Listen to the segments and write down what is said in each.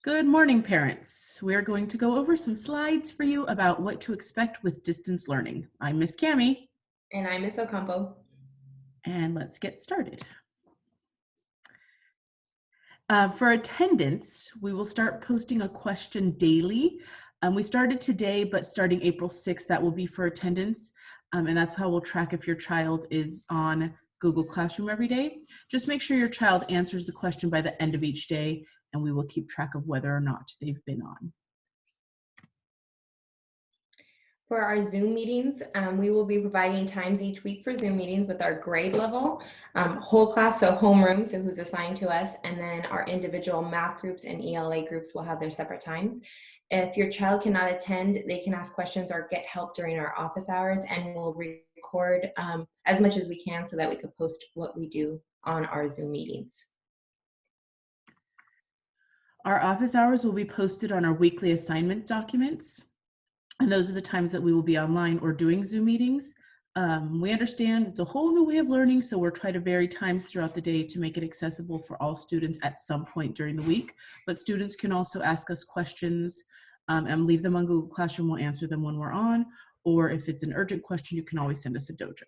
Good morning, parents. We're going to go over some slides for you about what to expect with distance learning. I'm Miss Cami, And I'm Miss Ocampo. and let's get started. For attendance, we will start posting a question daily. We started today, but starting April 6th, that will be for attendance, and that's how we'll track if your child is on Google Classroom every day. Just make sure your child answers the question by the end of each day, and we will keep track of whether or not they've been on. For our Zoom meetings, we will be providing times each week for Zoom meetings with our grade level, whole class, so homeroom, so who's assigned to us, and then our individual math groups and ELA groups will have their separate times. If your child cannot attend, they can ask questions or get help during our office hours, and we'll record as much as we can so that we could post what we do on our Zoom meetings. Our office hours will be posted on our weekly assignment documents. And those are the times that we will be online or doing Zoom meetings. We understand it's a whole new way of learning, so we're trying to vary times throughout the day to make it accessible for all students at some point during the week. But students can also ask us questions and leave them on Google Classroom. We'll answer them when we're on, or if it's an urgent question, you can always send us a dojo.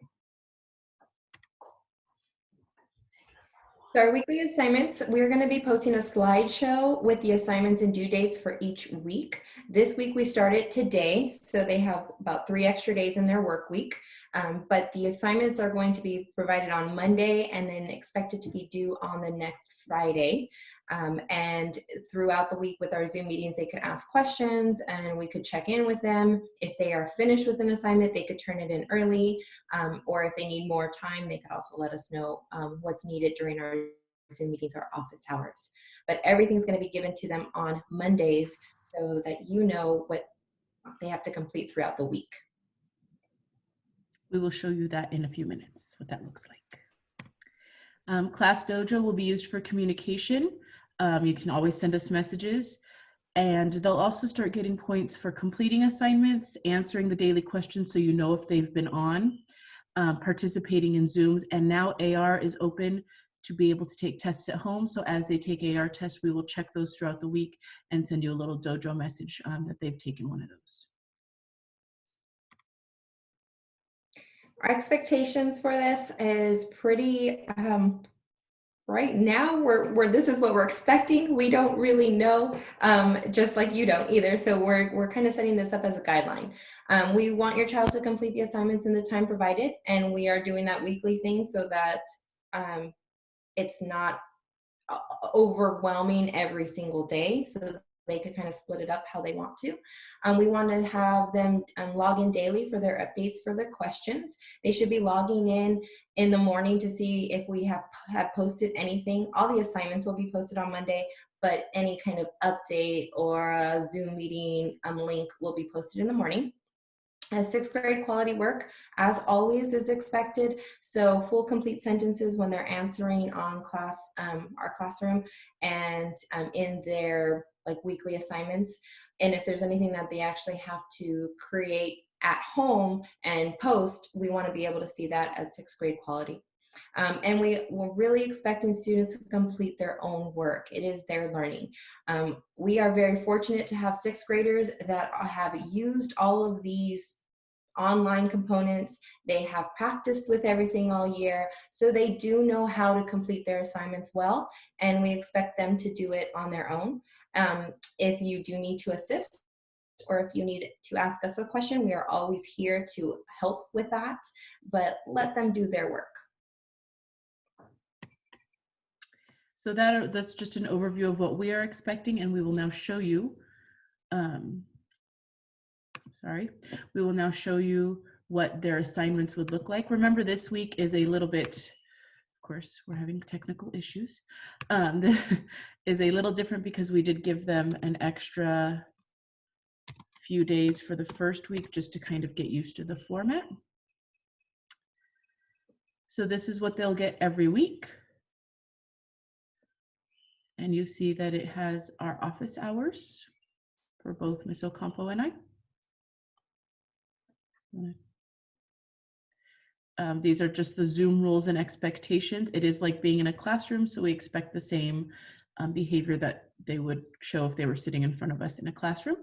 So our weekly assignments, we're going to be posting a slideshow with the assignments and due dates for each week. This week we started today, so they have about 3 extra days in their work week. But the assignments are going to be provided on Monday and then expected to be due on the next Friday. And throughout the week with our Zoom meetings, they could ask questions and we could check in with them. If they are finished with an assignment, they could turn it in early. Or if they need more time, they could also let us know what's needed during our Zoom meetings or office hours. But everything's going to be given to them on Mondays so that you know what they have to complete throughout the week. We will show you that in a few minutes, what that looks like. Class Dojo will be used for communication. You can always send us messages. And they'll also start getting points for completing assignments, answering the daily questions so you know if they've been on, participating in Zooms. And now AR is open to be able to take tests at home. So as they take AR tests, we will check those throughout the week and send you a little dojo message that they've taken one of those. Our expectations for this is pretty, right now we're this is what we're expecting. We don't really know, just like you don't either. So we're kind of setting this up as a guideline. We want your child to complete the assignments in the time provided, and we are doing that weekly thing so that it's not overwhelming every single day, so they could kind of split it up how they want to. We want to have them log in daily for their updates for their questions. They should be logging in the morning to see if we have posted anything. All the assignments will be posted on Monday, but any kind of update or a Zoom meeting link will be posted in the morning. Sixth grade quality work, as always, is expected. So full complete sentences when they're answering on our classroom, and in their weekly assignments. And if there's anything that they actually have to create at home and post, we want to be able to see that as sixth grade quality. And we're really expecting students to complete their own work. It is their learning. We are very fortunate to have sixth graders that have used all of these online components. They have practiced with everything all year, so they do know how to complete their assignments well, and we expect them to do it on their own. If you do need to assist, or if you need to ask us a question, we are always here to help with that, but let them do their work. So that's just an overview of what we are expecting, and we will now show you, we will now show you what their assignments would look like. Remember, this week is a little bit, of course, we're having technical issues, is a little different because we did give them an extra few days for the first week just to kind of get used to the format. So this is what they'll get every week. And you see that it has our office hours for both Ms. Ocampo and I. These are just the Zoom rules and expectations. It is like being in a classroom, so we expect the same behavior that they would show if they were sitting in front of us in a classroom.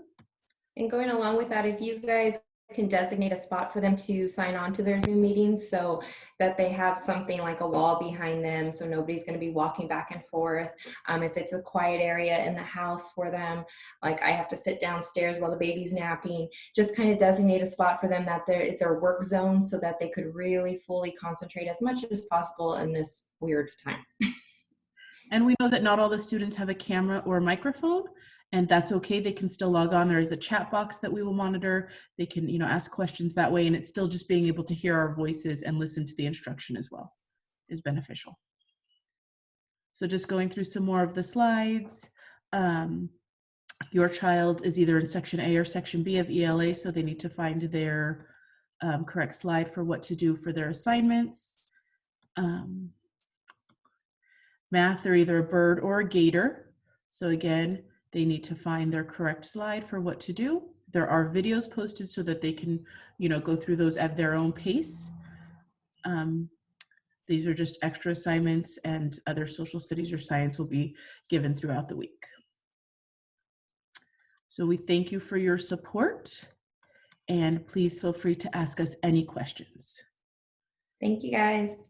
And going along with that, if you guys can designate a spot for them to sign on to their Zoom meetings so that they have something like a wall behind them so nobody's going to be walking back and forth. If it's a quiet area in the house for them, like I have to sit downstairs while the baby's napping, just kind of designate a spot for them that there is their work zone so that they could really fully concentrate as much as possible in this weird time. And we know that not all the students have a camera or a microphone, and that's okay. They can still log on. There is a chat box that we will monitor. They can, ask questions that way, and it's still just being able to hear our voices and listen to the instruction as well is beneficial. So just going through some more of the slides. Your child is either in section A or section B of ELA, so they need to find their correct slide for what to do for their assignments. Math, they're either a bird or a gator. So again, they need to find their correct slide for what to do. There are videos posted so that they can, go through those at their own pace. These are just extra assignments, and other social studies or science will be given throughout the week. So we thank you for your support, and please feel free to ask us any questions. Thank you guys.